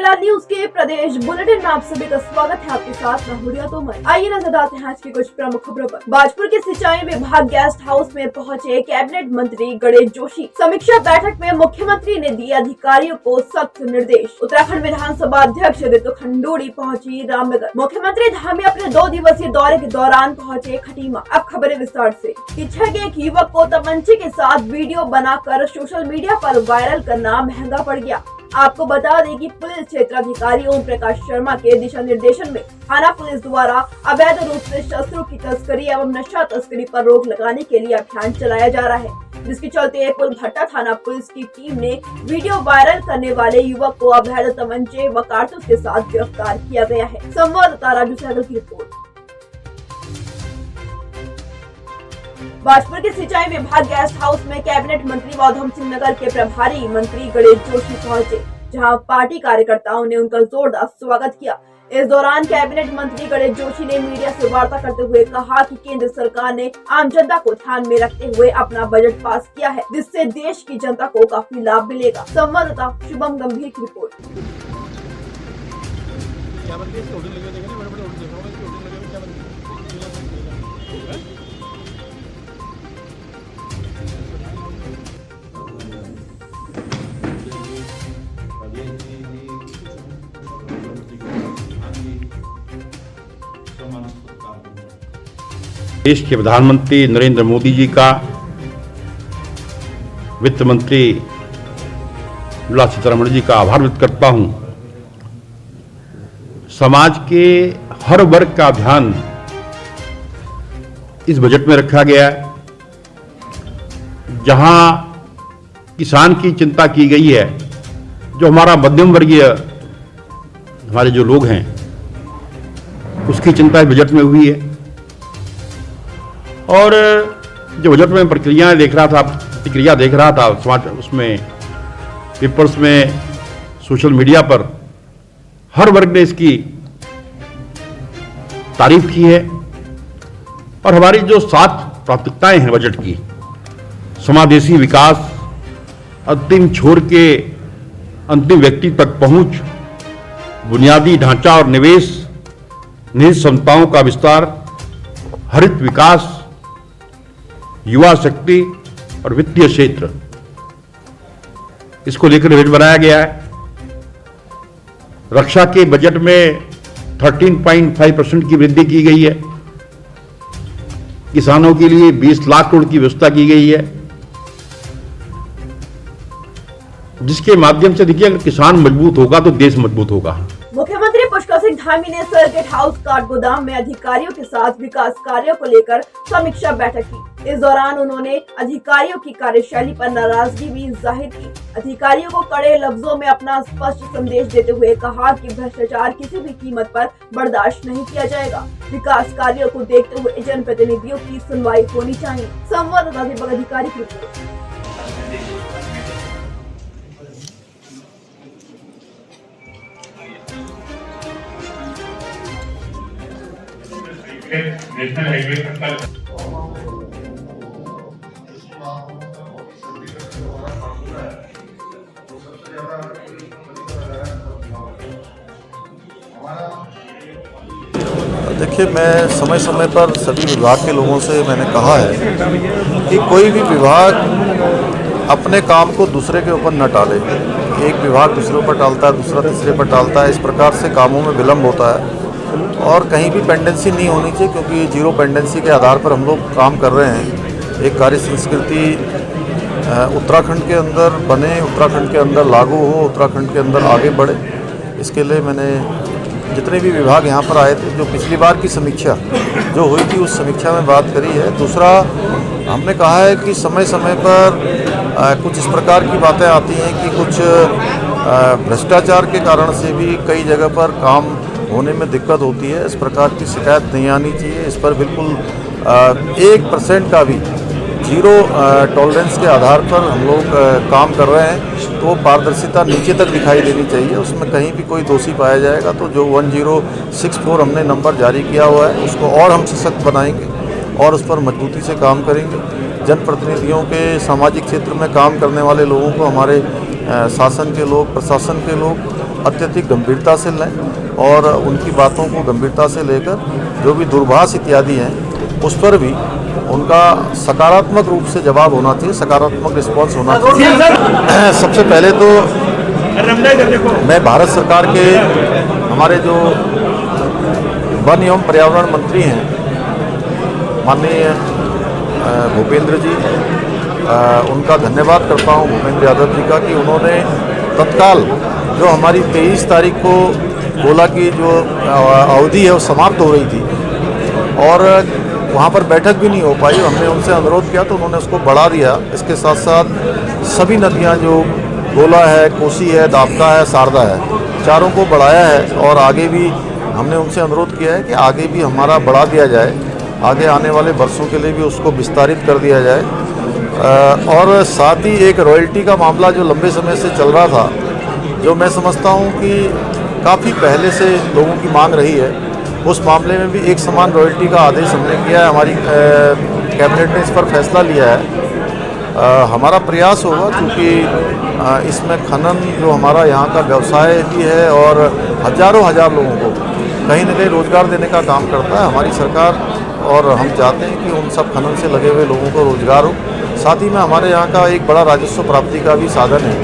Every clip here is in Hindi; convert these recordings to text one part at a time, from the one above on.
जिला न्यूज के प्रदेश बुलेटिन में आप सभी का स्वागत है। आपके साथ मैं हुरिया तोमर। आइए नजर डालते हैं आज की कुछ प्रमुख खबरों पर। भाजपुर के सिंचाई विभाग गेस्ट हाउस में पहुंचे कैबिनेट मंत्री गणेश जोशी। समीक्षा बैठक में मुख्यमंत्री ने दिए अधिकारियों को सख्त निर्देश। उत्तराखंड विधानसभा अध्यक्ष रितु खंडूड़ी पहुंची रामनगर। मुख्यमंत्री धामी अपने 2 दिवसीय दौरे के दौरान पहुंचे खटीमा। अब खबरें विस्तार से। पीछे के एक युवक को तमंचे के साथ वीडियो बनाकर सोशल मीडिया पर वायरल करना महंगा पड़ गया। आपको बता दें कि पुलिस क्षेत्राधिकारी ओम प्रकाश शर्मा के दिशा निर्देशन में थाना पुलिस द्वारा अवैध रूप से शस्त्रों की तस्करी एवं नशा तस्करी पर रोक लगाने के लिए अभियान चलाया जा रहा है, जिसके चलते पुलभट्टा थाना पुलिस की टीम ने वीडियो वायरल करने वाले युवक को अवैध तमंचे व कारतूस के साथ गिरफ्तार किया गया है। संवाददाता राजू सहगल की रिपोर्ट। भाजपुर के सिंचाई विभाग गेस्ट हाउस में कैबिनेट मंत्री व उधम सिंह नगर के प्रभारी मंत्री गणेश जोशी पहुंचे, जहां पार्टी कार्यकर्ताओं ने उनका जोरदार स्वागत किया। इस दौरान कैबिनेट मंत्री गणेश जोशी ने मीडिया से वार्ता करते हुए कहा कि केंद्र सरकार ने आम जनता को ध्यान में रखते हुए अपना बजट पास किया है, जिससे देश की जनता को काफी लाभ मिलेगा। संवाददाता शुभम गंभीर की रिपोर्ट। देश के प्रधानमंत्री नरेंद्र मोदी जी का, वित्त मंत्री निर्मला सीतारमण जी का आभार व्यक्त करता हूं। समाज के हर वर्ग का ध्यान इस बजट में रखा गया है। जहां किसान की चिंता की गई है, जो हमारा मध्यम वर्गीय हमारे जो लोग हैं उसकी चिंता इस बजट में हुई है। और जो बजट में प्रतिक्रिया देख रहा था समाज, उसमें पेपर्स में, सोशल मीडिया पर हर वर्ग ने इसकी तारीफ की है। और हमारी जो 7 प्राथमिकताएं हैं बजट की, समावेशी विकास, अंतिम छोर के अंतिम व्यक्ति तक पहुंच, बुनियादी ढांचा और निवेश, निहित क्षमताओं का विस्तार, हरित विकास, युवा शक्ति और वित्तीय क्षेत्र, इसको लेकर बजट बनाया गया है। रक्षा के बजट में 13.5% की वृद्धि की गई है। किसानों के लिए 20 लाख करोड़ की व्यवस्था की गई है, जिसके माध्यम से देखिए, अगर किसान मजबूत होगा तो देश मजबूत होगा। मुख्यमंत्री पुष्कर सिंह धामी ने सर्किट हाउस काठगोदाम में अधिकारियों के साथ विकास कार्यों को लेकर समीक्षा बैठक की। इस दौरान उन्होंने अधिकारियों की कार्यशैली पर नाराजगी भी जाहिर की। अधिकारियों को कड़े लफ्जों में अपना स्पष्ट संदेश देते हुए कहा कि भ्रष्टाचार किसी भी कीमत पर बर्दाश्त नहीं किया जाएगा। विकास कार्यों को देखते हुए जनप्रतिनिधियों की सुनवाई होनी चाहिए। संवाददाता दीपक अधिकारी की रिपोर्ट। नेशनल हाईवे तक देखिए, मैं समय समय पर सभी विभाग के लोगों से मैंने कहा है कि कोई भी विभाग अपने काम को दूसरे के ऊपर न टाले। एक विभाग दूसरे पर टालता है, दूसरा तीसरे पर टालता है। इस प्रकार से कामों में विलम्ब होता है और कहीं भी पेंडेंसी नहीं होनी चाहिए, क्योंकि जीरो पेंडेंसी के आधार पर हम लोग काम कर रहे हैं। एक कार्य संस्कृति उत्तराखंड के अंदर बने, उत्तराखंड के अंदर लागू हो, उत्तराखंड के अंदर आगे बढ़े। इसके लिए मैंने जितने भी विभाग यहाँ पर आए थे, जो पिछली बार की समीक्षा जो हुई थी उस समीक्षा में बात करी है। दूसरा, हमने कहा है कि समय समय पर कुछ इस प्रकार की बातें आती हैं कि कुछ भ्रष्टाचार के कारण से भी कई जगह पर काम होने में दिक्कत होती है। इस प्रकार की शिकायत नहीं आनी चाहिए। इस पर बिल्कुल 1% का भी जीरो टॉलरेंस के आधार पर हम लोग काम कर रहे हैं। तो पारदर्शिता नीचे तक दिखाई देनी चाहिए। उसमें कहीं भी कोई दोषी पाया जाएगा तो जो 1064 हमने नंबर जारी किया हुआ है उसको और हम सशक्त बनाएंगे और उस पर मजबूती से काम करेंगे। जनप्रतिनिधियों के सामाजिक क्षेत्र में काम करने वाले लोगों को हमारे शासन के लोग, प्रशासन के लोग अत्यधिक गंभीरता से लें और उनकी बातों को गंभीरता से लेकर जो भी दूरभाष इत्यादि हैं उस पर भी उनका सकारात्मक रूप से जवाब होना चाहिए, सकारात्मक रिस्पॉन्स होना चाहिए। सबसे पहले तो मैं भारत सरकार के हमारे जो वन एवं पर्यावरण मंत्री हैं माननीय भूपेंद्र जी, उनका धन्यवाद करता हूं भूपेंद्र यादव जी का कि उन्होंने तत्काल जो हमारी 23 तारीख को गोला की जो अवधि है वो समाप्त हो रही थी और वहाँ पर बैठक भी नहीं हो पाई, हमने उनसे अनुरोध किया तो उन्होंने उसको बढ़ा दिया। इसके साथ साथ सभी नदियाँ जो गोला है, कोसी है, दाबका है, शारदा है, चारों को बढ़ाया है और आगे भी हमने उनसे अनुरोध किया है कि आगे भी हमारा बढ़ा दिया जाए, आगे आने वाले वर्षों के लिए भी उसको विस्तारित कर दिया जाए। और साथ ही एक रॉयल्टी का मामला जो लंबे समय से चल रहा था, जो मैं समझता हूँ कि काफ़ी पहले से लोगों की मांग रही है, उस मामले में भी एक समान रॉयल्टी का आदेश हमने किया है। हमारी कैबिनेट ने इस पर फैसला लिया है। हमारा प्रयास होगा क्योंकि इसमें खनन जो हमारा यहाँ का व्यवसाय भी है और हजारों लोगों को कहीं न कहीं रोज़गार देने का काम करता है हमारी सरकार, और हम चाहते हैं कि उन सब खनन से लगे हुए लोगों को रोज़गार हो। साथ ही में हमारे यहाँ का एक बड़ा राजस्व प्राप्ति का भी साधन है,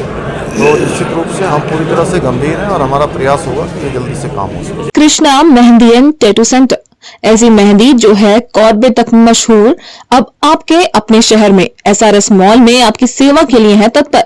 तो निश्चित रूप से हम पूरी तरह से गंभीर हैं और हमारा प्रयास होगा कि ये जल्दी से काम हो सके। Krishna mehndi and tattoo centre, ऐसी मेहंदी जो है कॉर्बे तक मशहूर, अब आपके अपने शहर में SRS मॉल में आपकी सेवा के लिए है तत्पर।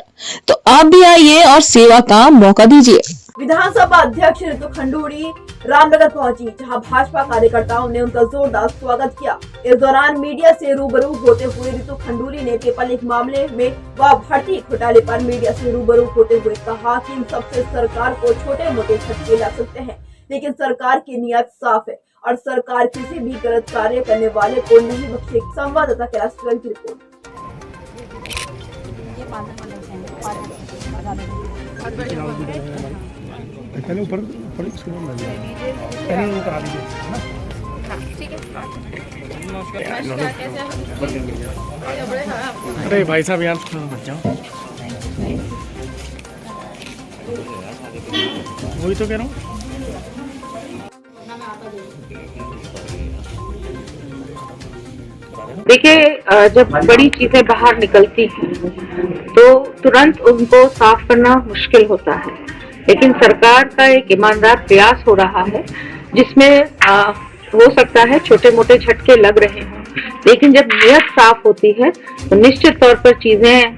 तो आप भी आइए और सेवा का मौका दीजिए। विधानसभा अध्यक्ष ऋतु खंडूड़ी रामनगर पहुंची, जहां भाजपा कार्यकर्ताओं ने उनका जोरदार स्वागत किया। इस दौरान मीडिया से रूबरू होते हुए ऋतु खंडूड़ी ने पेपर लीक मामले में व भर्ती घोटाले पर मीडिया से रूबरू होते हुए कहा कि इन सबसे सरकार को छोटे मोटे झटके लग सकते हैं, लेकिन सरकार की नीयत साफ है और सरकार किसी भी गलत कार्य करने वाले को नहीं बख्शेगी। संवाददाता कैलाश की रिपोर्ट। पहले ऊपर इसको पहले वो करा दीजिए ना। अरे भाई साहब यार मत जाओ, वही तो कह रहा हूँ। देखिए, जब बड़ी चीजें बाहर निकलती हैं तो तुरंत उनको साफ करना मुश्किल होता है, लेकिन सरकार का एक ईमानदार प्रयास हो रहा है जिसमें हो सकता है छोटे मोटे झटके लग रहे हों, लेकिन जब नीयत साफ होती है तो निश्चित तौर पर चीजें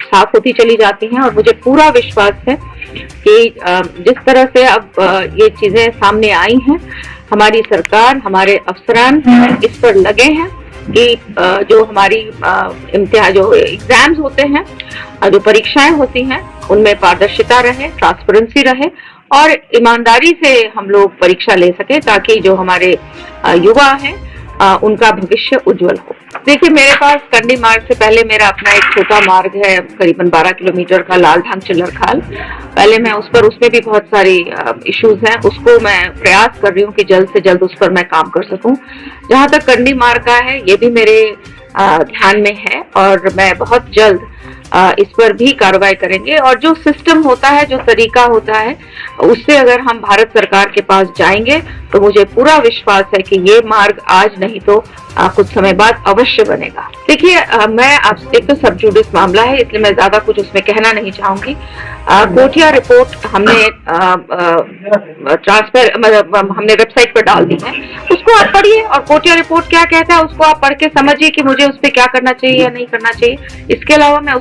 साफ होती चली जाती हैं। और मुझे पूरा विश्वास है कि जिस तरह से अब ये चीजें सामने आई हैं, हमारी सरकार, हमारे अफसरान इस पर लगे हैं कि जो हमारी जो एग्जाम्स होते हैं, जो परीक्षाएं होती हैं, उनमें पारदर्शिता रहे, ट्रांसपेरेंसी रहे और ईमानदारी से हम लोग परीक्षा ले सके, ताकि जो हमारे युवा हैं उनका भविष्य उज्जवल हो। देखिए, मेरे पास कंडी मार्ग से पहले मेरा अपना एक छोटा मार्ग है, करीबन 12 किलोमीटर का, लालधाम चिल्लर खाल। पहले मैं उसमें भी बहुत सारी इश्यूज हैं, उसको मैं प्रयास कर रही हूँ कि जल्द से जल्द उस पर मैं काम कर सकूं। जहां तक कंडी मार्ग का है, ये भी मेरे ध्यान में है और मैं बहुत जल्द इस पर भी कार्रवाई करेंगे। और जो सिस्टम होता है, जो तरीका होता है, उससे अगर हम भारत सरकार के पास जाएंगे तो मुझे पूरा विश्वास है कि ये मार्ग आज नहीं तो कुछ समय बाद अवश्य बनेगा। देखिए, एक तो सब जुडिस मामला है, इसलिए मैं ज्यादा कुछ उसमें कहना नहीं चाहूंगी। कोटिया रिपोर्ट हमने हमने वेबसाइट पर डाल दी है, उसको आप पढ़िए और कोटिया रिपोर्ट क्या कहता है उसको आप पढ़ के समझिए कि मुझे उस पर क्या करना चाहिए या नहीं करना चाहिए। इसके अलावा मैं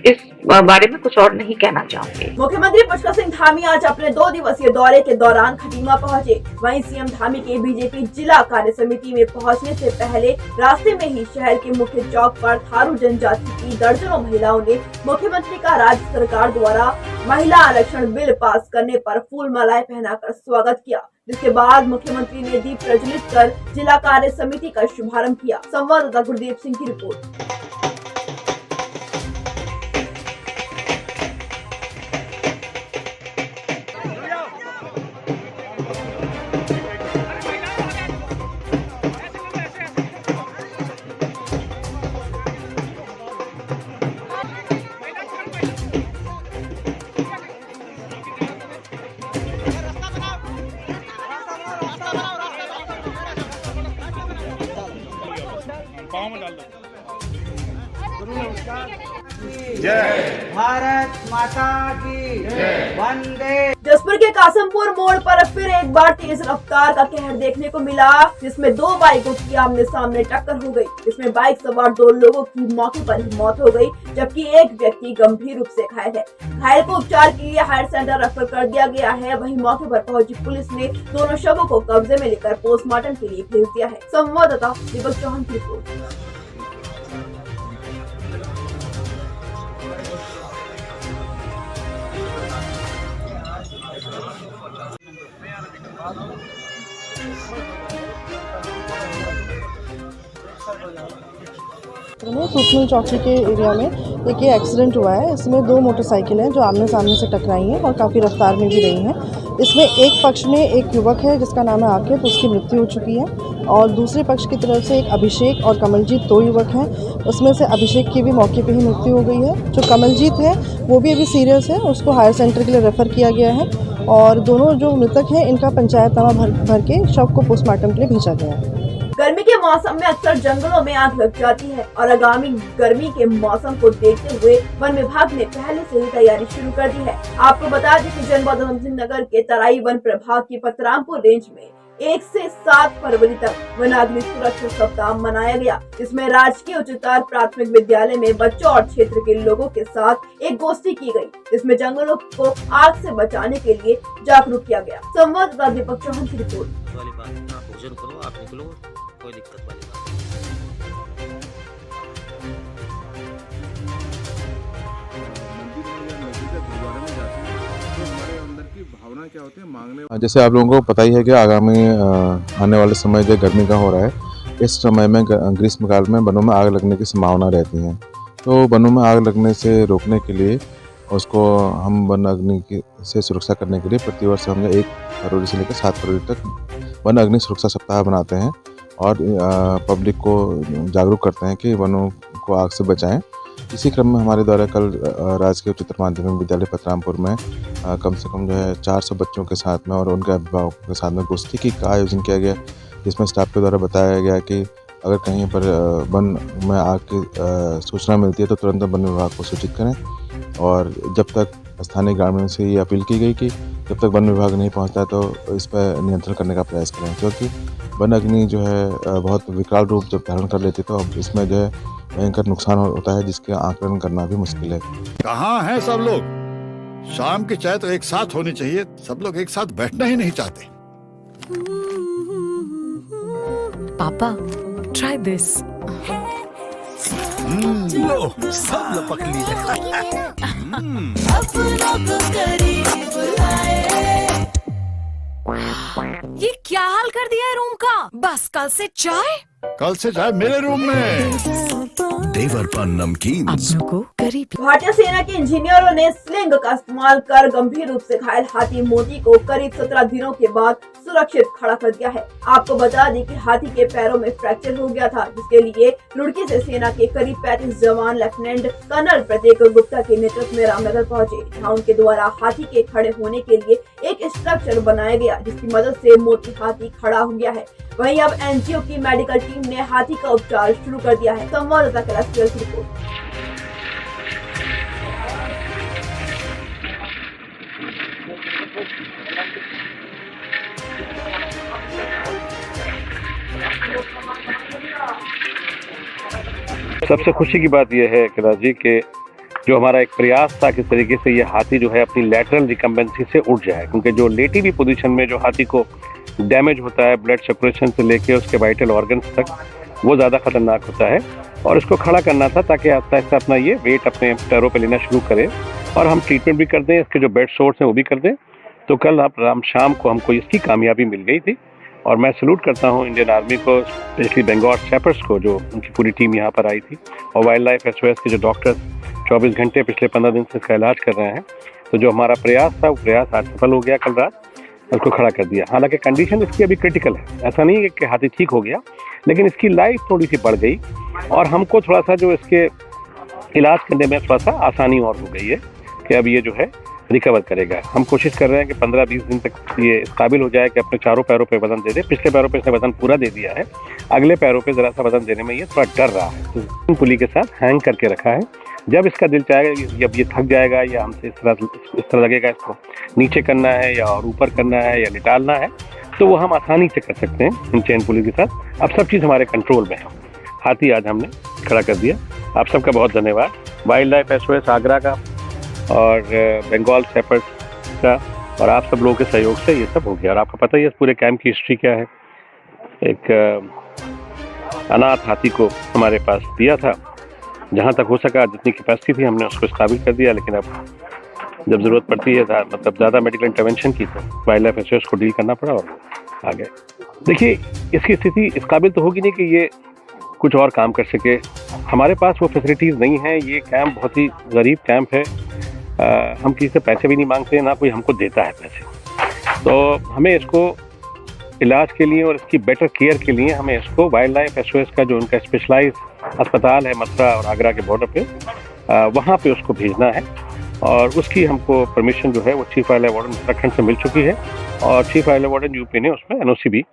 इस बारे में कुछ और नहीं कहना चाहूंगी। मुख्यमंत्री पुष्कर सिंह धामी आज अपने 2 दिवसीय दौरे के दौरान खटीमा पहुंचे। वहीं सीएम धामी के बीजेपी जिला कार्य समिति में पहुंचने से पहले रास्ते में ही शहर के मुख्य चौक पर थारू जनजाति की दर्जनों महिलाओं ने मुख्यमंत्री का राज्य सरकार द्वारा महिला आरक्षण बिल पास करने पर फूल मालाएं पहनाकर स्वागत किया, जिसके बाद मुख्यमंत्री ने दीप प्रज्वलित कर जिला कार्य समिति का शुभारंभ किया। संवाददाता गुरदीप सिंह की रिपोर्ट। पाँव में डाल दो। भारत माता की वंदे। जसपुर के कासमपुर मोड़ पर फिर एक बार तेज रफ्तार का कहर देखने को मिला, जिसमें दो बाइकों की आमने सामने टक्कर हो गई। इसमें बाइक सवार 2 लोगों की मौके पर ही मौत हो गई, जबकि एक व्यक्ति गंभीर रूप से घायल है। घायल को उपचार के लिए हायर सेंटर रेफर कर दिया गया है। वहीं मौके पर पहुंची पुलिस ने दोनों शवों को कब्जे में लेकर पोस्टमार्टम के लिए भेज दिया है। संवाददाता दीपक चौहान की रिपोर्ट। सूखमी चौकी के एरिया में एक ये एक्सीडेंट हुआ है। इसमें 2 मोटरसाइकिल हैं जो आमने सामने से टकराई हैं और काफ़ी रफ्तार में भी रही हैं। इसमें एक पक्ष में एक युवक है जिसका नाम है आकिब, उसकी मृत्यु हो चुकी है, और दूसरे पक्ष की तरफ से एक अभिषेक और कमलजीत 2 युवक हैं। उसमें से अभिषेक की भी मौके पे ही मृत्यु हो गई है। जो कमलजीत है वो भी अभी सीरियस है, उसको हायर सेंटर के लिए रेफ़र किया गया है, और दोनों जो मृतक हैं इनका पंचायतनामा भर के शव को पोस्टमार्टम के लिए भेजा गया है। गर्मी के मौसम में अक्सर जंगलों में आग लग जाती है और आगामी गर्मी के मौसम को देखते हुए वन विभाग ने पहले से ही तैयारी शुरू कर दी है। आपको बता दें कि जनपद उधमसिंह नगर के तराई वन प्रभाग की पतरामपुर रेंज में 1 से 7 फरवरी तक वनाग्नि सुरक्षा सप्ताह मनाया गया, जिसमें राजकीय उच्चतर प्राथमिक विद्यालय में बच्चों और क्षेत्र के लोगों के साथ एक गोष्ठी की गई, जिसमें जंगलों को आग से बचाने के लिए जागरूक किया गया। संवाददाता दीपक चौहान की रिपोर्ट। वाली बात है, आप भोजन करो, आप निकलो, कोई दिक्कत वाली बात नहीं। जैसे आप लोगों को पता ही है कि आगामी आने वाले समय जो गर्मी का हो रहा है, इस समय में ग्रीष्मकाल में वनों में आग लगने की संभावना रहती है। तो वनों में आग लगने से रोकने के लिए उसको हम वन अग्नि से सुरक्षा करने के लिए प्रतिवर्ष हम 1 फरवरी से लेकर 7 फरवरी तक वन अग्नि सुरक्षा सप्ताह बनाते हैं और पब्लिक को जागरूक करते हैं कि वनों को आग से बचाएं। इसी क्रम में हमारे द्वारा कल राजकीय उच्चतर माध्यमिक विद्यालय पतरामपुर में कम से कम जो है 400 बच्चों के साथ में और उनके अभिभावकों के साथ में गोष्ठी का आयोजन किया गया, जिसमें स्टाफ के द्वारा बताया गया कि अगर कहीं पर वन में आग की सूचना मिलती है तो तुरंत वन विभाग को सूचित करें। और जब तक स्थानीय ग्रामीणों से ये अपील की गई कि जब तक वन विभाग नहीं पहुंचता तो इस पर नियंत्रण करने का प्रयास करें, क्योंकि वन अग्नि जो है बहुत विकराल रूप जब धारण कर लेती तो अब इसमें जो है भयंकर नुकसान होता है, जिसके आकलन करना भी मुश्किल है। कहाँ हैं सब लोग? शाम की चाय तो एक साथ होनी चाहिए, सब लोग एक साथ बैठना ही नहीं चाहते। पापा, try this. लो, सब लपक ली। ये क्या हाल कर दिया है रूम का? बस कल से चाय मेरे रूम में। देवरपन नमकीन भारतीय सेना के इंजीनियरों ने स्लिंग का इस्तेमाल कर गंभीर रूप से घायल हाथी मोती को करीब 17 दिनों के बाद सुरक्षित खड़ा कर दिया है। आपको बता दें कि हाथी के पैरों में फ्रैक्चर हो गया था, जिसके लिए रुड़की से सेना के करीब 35 जवान लेफ्टिनेंट कर्नल प्रतीक गुप्ता के नेतृत्व में रामनगर पहुंचे, जहां उनके द्वारा हाथी के खड़े होने के लिए एक स्ट्रक्चर बनाया गया, जिसकी मदद से मोती हाथी खड़ा हो गया है। वहीं अब एनजीओ की मेडिकल टीम ने हाथी का उपचार शुरू कर दिया है। संवाददाता कैलाश की रिपोर्ट। सबसे खुशी की बात यह है कैलाश जी के जो हमारा एक प्रयास था किस तरीके से ये हाथी जो है अपनी लैटरल रिकम्बेंसी से उठ जाए, क्योंकि जो लेटी हुई पोजीशन में जो हाथी को डैमेज होता है ब्लड सर्कुलेशन से लेके उसके वाइटल ऑर्गन्स तक, वो ज़्यादा खतरनाक होता है और इसको खड़ा करना था ताकि आहिस्ता आहिस्ता अपना ये वेट अपने पैरों पे लेना शुरू करें और हम ट्रीटमेंट भी कर दें, इसके जो बेड सोर्स हैं वो भी कर दें। तो कल आप शाम को हमको इसकी कामयाबी मिल गई थी और मैं सैल्यूट करता हूँ इंडियन आर्मी को, स्पेशली बंगाल शेपर्ड्स को, जो उनकी पूरी टीम यहाँ पर आई थी, और वाइल्ड लाइफ SOS के जो डॉक्टर्स 24 घंटे पिछले 15 दिन से इसका इलाज कर रहे हैं। तो जो हमारा प्रयास था वो प्रयास आज सफल हो गया। कल रात उसको खड़ा कर दिया। हालांकि कंडीशन इसकी अभी क्रिटिकल है, ऐसा नहीं है कि हाथी ठीक हो गया, लेकिन इसकी लाइफ थोड़ी सी बढ़ गई और हमको थोड़ा सा जो इसके इलाज करने में थोड़ा सा आसानी और हो गई है कि अब ये जो है रिकवर करेगा। हम कोशिश कर रहे हैं कि 15-20 दिन तक ये काबिल हो जाए कि अपने चारों पैरों पे वजन दे दे। पिछले पैरों पे इसने वजन पूरा दे दिया है, अगले पैरों पे ज़रा सा वजन देने में ये थोड़ा डर रहा है, तो पुली के साथ हैंग करके रखा है। जब इसका दिल चाहेगा, जब ये थक जाएगा या हमसे इस तरह लगेगा इसको नीचे करना है या और ऊपर करना है या निकालना है, तो वो हम आसानी से कर सकते हैं इन चेन पुली के साथ। अब सब चीज़ हमारे कंट्रोल में है। हाथी आज हमने खड़ा कर दिया। आप सबका बहुत धन्यवाद, वाइल्ड लाइफ SOS आगरा का और बंगाल शेपर्ड का और आप सब लोगों के सहयोग से ये सब हो गया। और आपको पता ही है इस पूरे कैंप की हिस्ट्री क्या है। एक अनाथ हाथी को हमारे पास दिया था, जहाँ तक हो सका जितनी कैपेसिटी थी हमने उसको इस काबिल कर दिया, लेकिन अब जब ज़रूरत पड़ती है मतलब ज़्यादा मेडिकल इंटरवेंशन की, तो वाइल्ड लाइफ SOS को डील करना पड़ा और आ गए। देखिए इसकी स्थिति इस काबिल तो होगी नहीं कि ये कुछ और काम कर सके। हमारे पास वो फैसिलिटीज़ नहीं है। ये कैंप बहुत ही गरीब कैंप है। हम किसी से पैसे भी नहीं मांगते, ना कोई हमको देता है पैसे। तो हमें इसको इलाज के लिए और इसकी बेटर केयर के लिए हमें इसको वाइल्ड लाइफ SOS का जो उनका स्पेशलाइज अस्पताल है मथुरा और आगरा के बॉर्डर पे, वहाँ पे उसको भेजना है। और उसकी हमको परमिशन जो है वो chief wild life warden Uttarakhand से मिल चुकी है और chief wild life warden UP ने उसमें NOC भी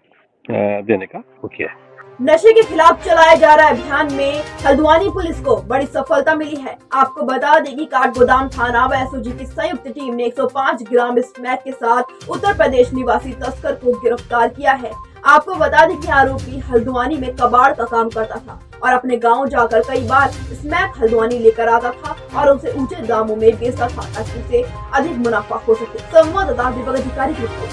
देने का वो किया है। नशे के खिलाफ चलाए जा रहे अभियान में हल्द्वानी पुलिस को बड़ी सफलता मिली है। आपको बता दें कि काठगोदाम थाना व SOG की संयुक्त टीम ने 105 ग्राम स्मैक के साथ उत्तर प्रदेश निवासी तस्कर को गिरफ्तार किया है। आपको बता दें कि आरोपी हल्द्वानी में कबाड़ का काम करता था और अपने गांव जाकर कई बार स्मैक हल्द्वानी लेकर आता था और उसे ऊंचे दामों में बेचता था ताकि उसे अधिक मुनाफा हो सके। संवाददाता दीपक अधिकारी की रिपोर्ट।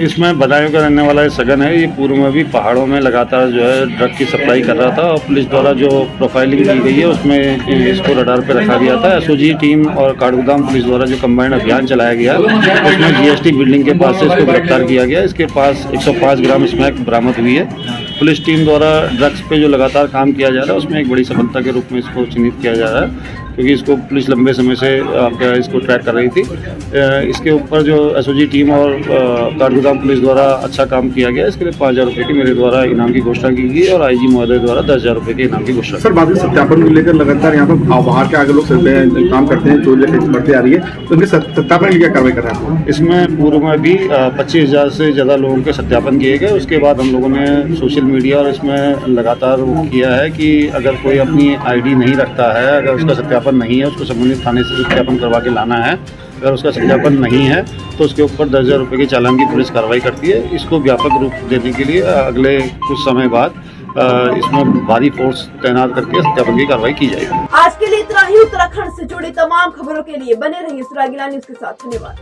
इसमें बदायूं का रहने वाला सगन है। ये पूर्व में भी पहाड़ों में लगातार जो है ड्रग की सप्लाई कर रहा था और पुलिस द्वारा जो प्रोफाइलिंग की गई है उसमें इसको रडार पे रखा गया था। SOG टीम और काठगोदाम पुलिस द्वारा जो कंबाइंड अभियान चलाया गया उसमें GST बिल्डिंग के पास से इसको गिरफ्तार किया गया। इसके पास 105 ग्राम स्मैक बरामद हुई है। पुलिस टीम द्वारा ड्रग्स पे जो लगातार काम किया जा रहा है उसमें एक बड़ी सफलता के रूप में इसको चिन्हित किया जा रहा है, क्योंकि इसको पुलिस लंबे समय से इसको ट्रैक कर रही थी। इसके ऊपर जो SOG टीम और काठगोदाम पुलिस द्वारा अच्छा काम किया गया। इसके लिए 5,000 रुपये की मेरे द्वारा इनाम की घोषणा की गई और IG महोदय द्वारा 10,000 रुपये के इनाम की घोषणा। सर, बात सत्यापन को लेकर लगातार यहाँ पर बाहर के आगे लोग काम करते हैं, चोरी बढ़ती आ रही है, तो उनके सत्यापन की क्या कार्रवाई कर रहे हैं? इसमें पूर्व में भी 25,000 से ज़्यादा लोगों के सत्यापन किए गए। उसके बाद हम लोगों ने सोशल मीडिया और इसमें लगातार किया है कि अगर कोई अपनी ID नहीं रखता है, अगर उसका सत्यापन नहीं है, उसको संबंधित थाने से सत्यापन करवा के लाना है। अगर उसका सत्यापन नहीं है तो उसके ऊपर 10,000 रुपये के चालान की पुलिस कार्रवाई करती है। इसको व्यापक रूप देने के लिए अगले कुछ समय बाद इसमें भारी फोर्स तैनात करके सत्यापन की कार्रवाई की जाएगी। आज के लिए इतना ही। उत्तराखंड से जुड़ी तमाम खबरों के लिए बने रहिए सुरागीला न्यूज के साथ। धन्यवाद।